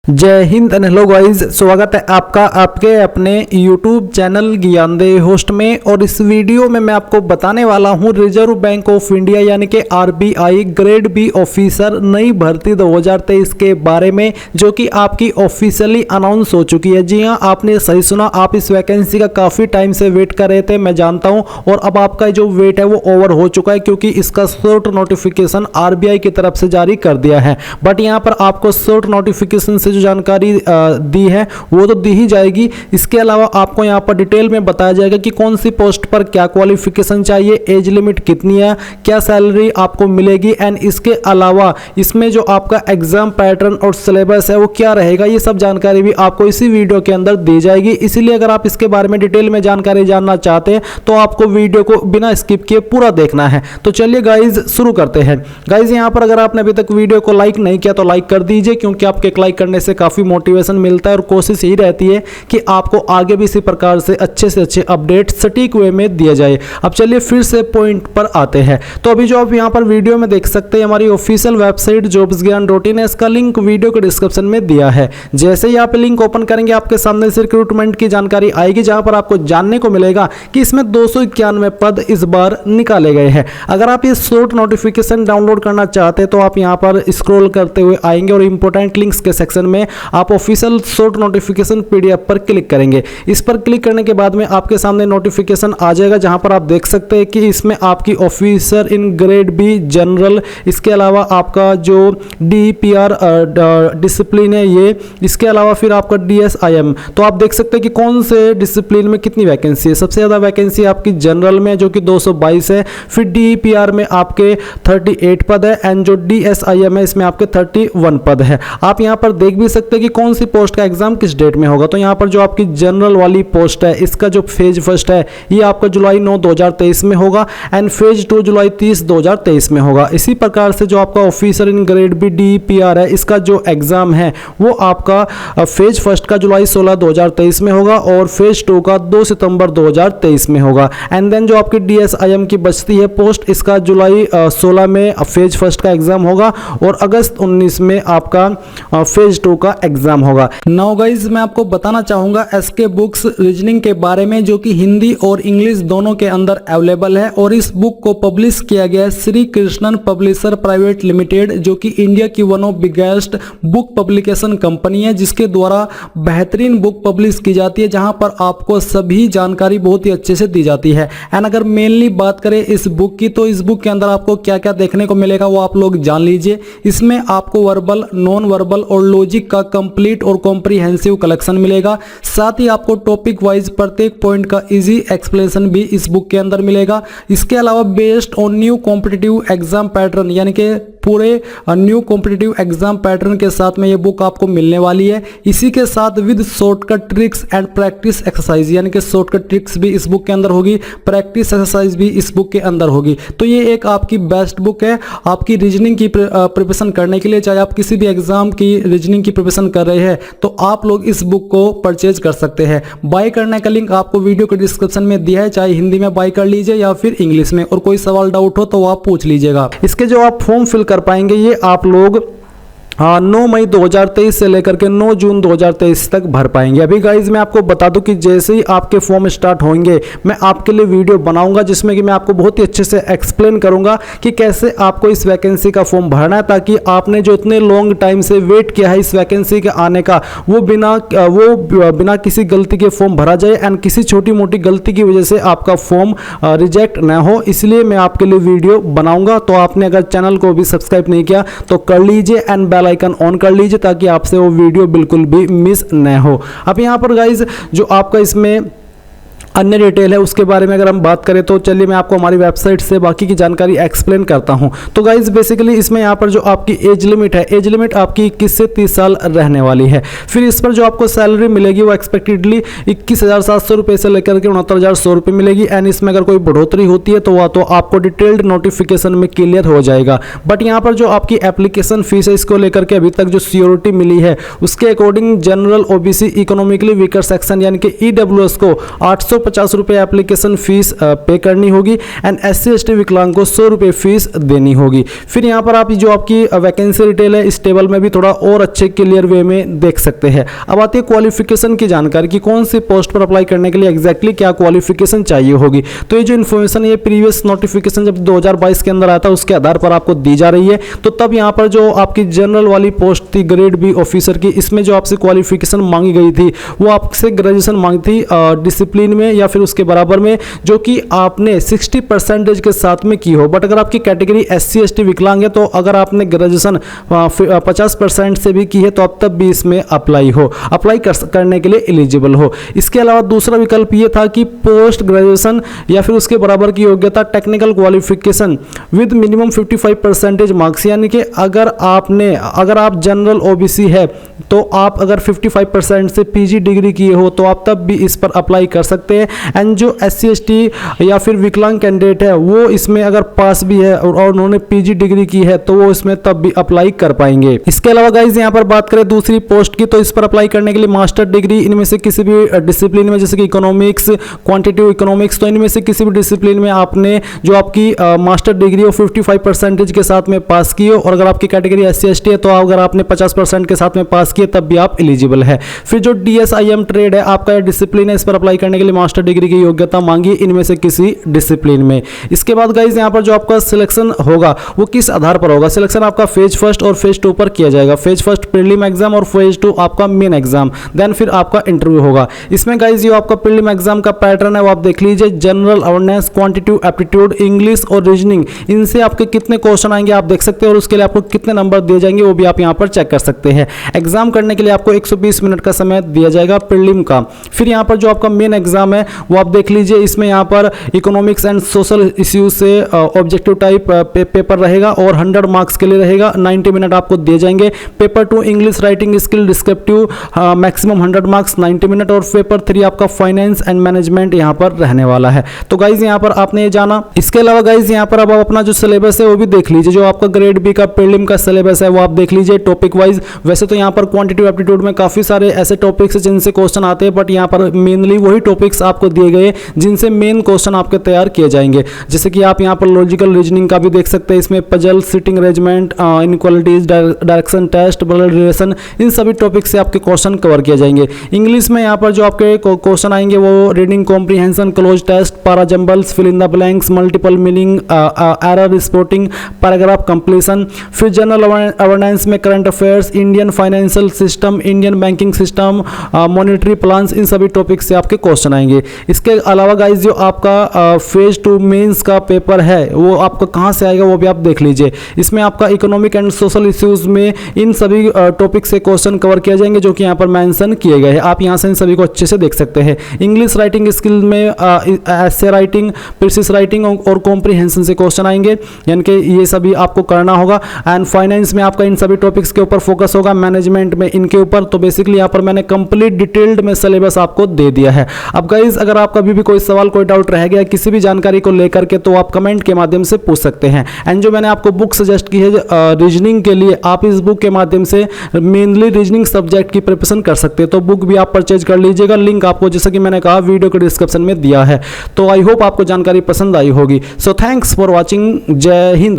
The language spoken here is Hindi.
जय हिंद एंड हेलो गाइस, स्वागत है आपका आपके अपने YouTube चैनल ज्ञानदेह होस्ट में। और इस वीडियो में मैं आपको बताने वाला हूं रिजर्व बैंक ऑफ इंडिया यानी कि RBI ग्रेड बी ऑफिसर नई भर्ती 2023 के बारे में, जो कि आपकी ऑफिशियली अनाउंस हो चुकी है। जी हां, आपने सही सुना, आप इस वैकेंसी का काफ़ी टाइम से वेट कर रहे थे, मैं जानता हूँ। और अब आपका जो वेट है वो ओवर हो चुका है, क्योंकि इसका शॉर्ट नोटिफिकेशन RBI की तरफ से जारी कर दिया है। बट यहाँ पर आपको शॉर्ट नोटिफिकेशन से जो जानकारी दी है वो तो दी ही जाएगी। इसके अलावा आपको यहाँ पर डिटेल में बताया जाएगा कि कौन सी पोस्ट पर क्या क्वालिफिकेशन चाहिए, एज लिमिट कितनी है, क्या सैलरी आपको मिलेगी, एंड इसके अलावा इसमें जो आपका एग्जाम पैटर्न और सिलेबस है वो क्या रहेगा, ये सब जानकारी भी आपको इसी वीडियो के अंदर दी जाएगी। इसीलिए अगर आप इसके बारे में डिटेल में जानकारी जानना चाहते हैं तो आपको वीडियो को बिना स्किप किए पूरा देखना है। तो चलिए गाइज शुरू करते हैं। गाइज यहाँ पर अगर आपने अभी तक वीडियो को लाइक नहीं किया तो लाइक कर दीजिए, क्योंकि आपके एक लाइक करने से काफ़ी मोटिवेशन मिलता है और कोशिश यही रहती है कि आपको आगे भी इसी प्रकार से अच्छे अपडेट सटीक वे में दिया जाए। अब चलिए फिर से पॉइंट पर आते हैं। तो अभी जो आप यहाँ पर वीडियो में देख सकते हैं, हमारी ऑफिशियल वेबसाइट jobsgyan.in है, इसका लिंक वीडियो के डिस्क्रिप्शन में दिया है। जैसे ही आप लिंक ओपन करेंगे आपके सामने से रिक्रूटमेंट की जानकारी आएगी, जहां पर आपको जानने को मिलेगा कि इसमें 291 पद इस बार निकाले गए हैं। अगर आप ये शॉर्ट नोटिफिकेशन डाउनलोड करना चाहते हैं तो आप यहाँ पर स्क्रॉल करते हुए आएंगे और इंपॉर्टेंट लिंक्स के सेक्शन में आप ऑफिशियल शॉर्ट नोटिफिकेशन PDF पर क्लिक करेंगे। इस पर क्लिक करने के बाद में आपके सामने नोटिफिकेशन आ जाएगा, जहां पर आप देख सकते हैं कि इसमें आपकी officer in grade B general, इसके अलावा आपका जो DPR डिसिप्लिन है ये, इसके अलावा फिर आपका DSIM। तो आप देख सकते हैं कि कौन से डिसिप्लिन में कितनी वैकेंसी है। सबसे ज़्यादा वैकेंसी आपकी जनरल में जो कि 222 है, फिर DPR में आपके 38 पद है, एंड जो DSIM है इसमें आपके 31 पद है। आप यहाँ पर देख भी सकते हैं कि कौन सी पोस्ट का एग्जाम किस डेट में होगा। तो यहाँ पर जो आपकी जनरल वाली पोस्ट है, इसका जो फेज फर्स्ट है ये आपका जुलाई 9 2023 में होगा, एंड फेज 2 जुलाई 30 2023 में होगा। इसी प्रकार से जो आपका officer in grade B DPR है, इसका जो एग्जाम है वो आपका फेज फर्स्ट का जुलाई 16 2023 में होगा और फेज 2 का 2 सितंबर 2023 में होगा। एंड देन जो आपकी DSIM की बचती है पोस्ट, इसका जुलाई 16 में फेज फर्स्ट का एग्जाम होगा और अगस्त 19 में आपका फेज 2 का एग्जाम होगा। नाउ गाइज मैं आपको बताना चाहूंगा SK बुक्स रीजनिंग के बारे में, जो कि हिंदी और इंग्लिश दोनों के अंदर अवेलेबल है। और इस बुक को पब्लिश किया गया है Shri Krishnan publisher private limited, जो कि इंडिया की one of biggest book publication company है, जिसके द्वारा बेहतरीन बुक पब्लिश की जाती है, जहां पर आपको सभी जानकारी बहुत ही अच्छे से दी जाती है। एंड अगर मेनली बात करें इस बुक की, तो इस बुक के अंदर आपको क्या क्या देखने को मिलेगा वो आप लोग जान लीजिए। इसमें आपको वर्बल, नॉन वर्बल और लॉजिक का कंप्लीट और कॉम्प्रिहेंसिव कलेक्शन मिलेगा। साथ ही आपको टॉपिक वाइज प्रत्येक पॉइंट का इजी एक्सप्लेनेशन भी इस बुक के अंदर मिलेगा। इसके अलावा based on new competitive exam pattern, यानी कि पूरे न्यू कॉम्पिटिटिव एग्जाम पैटर्न के साथ में ये बुक आपको मिलने वाली है। इसी के साथ with shortcut tricks and practice exercise, यानी कि शॉर्टकट ट्रिक्स भी इस बुक के अंदर होगी, प्रैक्टिस एक्सरसाइज भी इस बुक के अंदर होगी। तो ये एक आपकी बेस्ट बुक है आपकी रीजनिंग की प्रिपरेशन करने के लिए। चाहे आप किसी भी एग्जाम की रीजनिंग की प्रिपरेशन कर रहे हैं तो आप लोग इस बुक को परचेज कर सकते हैं। बाय करने का लिंक आपको वीडियो के डिस्क्रिप्शन में दिया है, चाहे हिंदी में बाय कर लीजिए या फिर इंग्लिश में। और कोई सवाल डाउट हो तो आप पूछ लीजिएगा। इसके जो आप फॉर्म फिल कर पाएंगे ये आप लोग 9 मई 2023 से लेकर के 9 जून 2023 तक भर पाएंगे। अभी गाइज मैं आपको बता दूं कि जैसे ही आपके फॉर्म स्टार्ट होंगे मैं आपके लिए वीडियो बनाऊंगा, जिसमें कि मैं आपको बहुत ही अच्छे से एक्सप्लेन करूंगा कि कैसे आपको इस वैकेंसी का फॉर्म भरना है, ताकि आपने जो इतने लॉन्ग टाइम से वेट किया है इस वैकेंसी के आने का वो बिना किसी गलती के फॉर्म भरा जाए, एंड किसी छोटी मोटी गलती की वजह से आपका फॉर्म रिजेक्ट ना हो। इसलिए मैं आपके लिए वीडियो बनाऊंगा। तो आपने अगर चैनल को भी सब्सक्राइब नहीं किया तो कर लीजिए एंड बेल आइकन ऑन कर लीजिए, ताकि आपसे वो वीडियो बिल्कुल भी मिस न हो। अब यहाँ पर गाइज जो आपका इसमें अन्य डिटेल है उसके बारे में अगर हम बात करें तो चलिए मैं आपको हमारी वेबसाइट से बाकी की जानकारी एक्सप्लेन करता हूं। तो गाइज बेसिकली इसमें यहाँ पर जो आपकी एज लिमिट है, एज लिमिट आपकी 21 से 30 साल रहने वाली है। फिर इस पर जो आपको सैलरी मिलेगी वो एक्सपेक्टेडली 21,700 रुपये से लेकर के 69,100 रुपये मिलेगी। एंड इसमें अगर कोई बढ़ोतरी होती है तो वह तो आपको डिटेल्ड नोटिफिकेशन में क्लियर हो जाएगा। बट यहाँ पर जो आपकी एप्लीकेशन फीस है इसको लेकर के अभी तक जो सियोरिटी मिली है उसके according general OBC economically weaker section यानी कि EWS को 800 50 रुपये एप्लीकेशन फीस पे करनी होगी एंड SC/ST विकलांग को 100 रुपये फीस देनी होगी। फिर यहाँ पर आप जो आपकी वैकेंसी डिटेल है इस टेबल में भी थोड़ा और अच्छे क्लियर वे में देख सकते हैं। अब आती है क्वालिफिकेशन की जानकारी कि कौन सी पोस्ट पर अप्लाई करने के लिए एग्जैक्टली क्या क्वालिफिकेशन चाहिए होगी। तो ये जो इन्फॉर्मेशन है प्रीवियस नोटिफिकेशन जब 2022 के अंदर आया था उसके आधार पर आपको दी जा रही है। तो तब यहाँ पर जो आपकी जनरल वाली पोस्ट थी ग्रेड बी ऑफिसर की, इसमें जो आपसे क्वालिफिकेशन मांगी गई थी वो आपसे ग्रेजुएशन मांगी थी डिसिप्लिन में या फिर उसके बराबर में, जो कि आपने 60% के साथ में की हो। बट अगर आपकी कैटेगरी SC/ST विकलांग है तो अगर आपने ग्रेजुएशन 50% से भी की है तो अब तब भी इसमें अप्लाई करने के लिए एलिजिबल हो। इसके अलावा दूसरा विकल्प ये था कि पोस्ट ग्रेजुएशन या फिर उसके बराबर की योग्यता technical qualification with minimum 55% marks, यानी कि अगर आप जनरल OBC है तो आप अगर 55% से PG डिग्री किए हो तो आप तब भी इस पर अप्लाई कर सकते हैं। एंड जो SC/ST या फिर विकलांग कैंडिडेट है वो इसमें अगर पास भी है और उन्होंने PG डिग्री की है तो वो इसमें तब भी अप्लाई कर पाएंगे। इसके अलावा गाइज यहाँ पर बात करें दूसरी पोस्ट की, तो इस पर अप्लाई करने के लिए मास्टर डिग्री इनमें से किसी भी डिसिप्लिन में, जैसे कि इकोनॉमिक्स, क्वांटिटेटिव इकोनॉमिक्स, तो इनमें से किसी भी डिसिप्लिन में आपने जो आपकी मास्टर डिग्री हो 55% के साथ में पास की हो, और अगर आपकी कैटेगरी SC/ST है तो अगर आपने 50% के साथ में पास किए तब भी आप एलिजिबल है। फिर जो DSIM ट्रेड है आपका डिसिप्लिन है, इस पर अप्लाई करने के लिए मास्टर डिग्री की योग्यता मांगी इनमें से किसी डिसिप्लिन में। इसके बाद गाइज यहाँ पर जो आपका सिलेक्शन होगा वो किस आधार पर होगा। सिलेक्शन आपका फेज 1 और फेज 2 पर किया जाएगा। फेज 1 प्रीलिम एग्जाम और फेज 2 आपका मेन एग्जाम, देन फिर आपका इंटरव्यू होगा। इसमें गाइज ये आपका प्रीलिम एग्जाम का पैटर्न है वो आप देख लीजिए। General awareness, quantitative aptitude, English और रीजनिंग, इनसे आपके कितने क्वेश्चन आएंगे आप देख सकते हैं और उसके लिए आपको कितने नंबर दिए जाएंगे वो भी आप यहाँ पर चेक कर सकते हैं। एग्जाम करने के लिए आपको 120 मिनट का समय दिया जाएगा प्रीलिम का। फिर यहाँ पर जो आपका मेन एग्जाम है वो आप देख लीजिए। इसमें यहाँ पर इकोनॉमिक्स एंड सोशल इश्यूज से ऑब्जेक्टिव टाइप पेपर रहेगा और 100 मार्क्स के लिए रहेगा। 90 मिनट आपको दिए जाएंगे। Paper 2 English writing skill descriptive, maximum 100 marks 90 minute, और पेपर 3 आपका फाइनेंस एंड मैनेजमेंट यहाँ पर रहने वाला है। तो गाइज यहाँ पर आपने ये जाना। इसके अलावा गाइज यहाँ पर अब आप अपना जो सिलेबस है वो भी देख लीजिए। जो आपका ग्रेड बी का प्रीलिम का सिलेबस है वो आप देख लीजिए टॉपिक वाइज। वैसे तो यहाँ पर क्वांटिटेटिव एप्टीट्यूड में काफी सारे ऐसे टॉपिक्स जिनसे क्वेश्चन आते हैं, बट यहाँ पर मेनली वही टॉपिक्स आपको दिए गए जिनसे मेन क्वेश्चन आपके तैयार किए जाएंगे। जैसे कि आप यहाँ पर लॉजिकल रीजनिंग का भी देख सकते हैं, इसमें puzzle, sitting arrangement, inequalities, direction test, blood relation, इन सभी टॉपिक से आपके क्वेश्चन कवर किए जाएंगे। इंग्लिश में यहाँ पर जो आपके क्वेश्चन आएंगे वो reading comprehension, cloze test, para jumbles, fill in the blanks, multiple meaning, error spotting, paragraph completion. फिर जनरल अवेयरनेस में current affairs, Indian financial system, Indian banking system, monetary plans, इन सभी टॉपिक से आपके क्वेश्चन आएंगे। इसके अलावा गाइज जो आपका फेज 2 मेंस का पेपर है वो आपका कहाँ से आएगा वो भी आप देख लीजिए। इसमें आपका इकोनॉमिक एंड सोशल इश्यूज में इन सभी टॉपिक से क्वेश्चन कवर किए जाएंगे जो कि यहाँ पर मेंशन किए गए हैं। आप यहाँ से इन सभी को अच्छे से देख सकते हैं। इंग्लिश राइटिंग स्किल में एसे राइटिंग, प्रिसिस राइटिंग और कॉम्प्रीहेंशन से क्वेश्चन आएंगे, यानी कि ये सभी आपको करना होगा। एंड फाइनेंस में आपका इन सभी टॉपिक्स के ऊपर फोकस होगा, मैनेजमेंट में इनके ऊपर। तो बेसिकली यहाँ पर मैंने कंप्लीट डिटेल्ड में सिलेबस आपको दे दिया है। अब गाइज अगर आपका अभी भी कोई सवाल, कोई डाउट रह गया किसी भी जानकारी को लेकर के, तो आप कमेंट के माध्यम से पूछ सकते हैं। एंड जो मैंने आपको बुक सजेस्ट की है रीजनिंग के लिए, आप इस बुक के माध्यम से मेनली रीजनिंग सब्जेक्ट की प्रिपरेशन कर सकते हैं। तो बुक भी आप परचेज कर लीजिएगा। लिंक आपको जैसे कि मैंने कहा वीडियो के डिस्क्रिप्शन में दिया है। तो आई होप आपको जानकारी पसंद आई होगी। So thanks for watching. जय हिंद।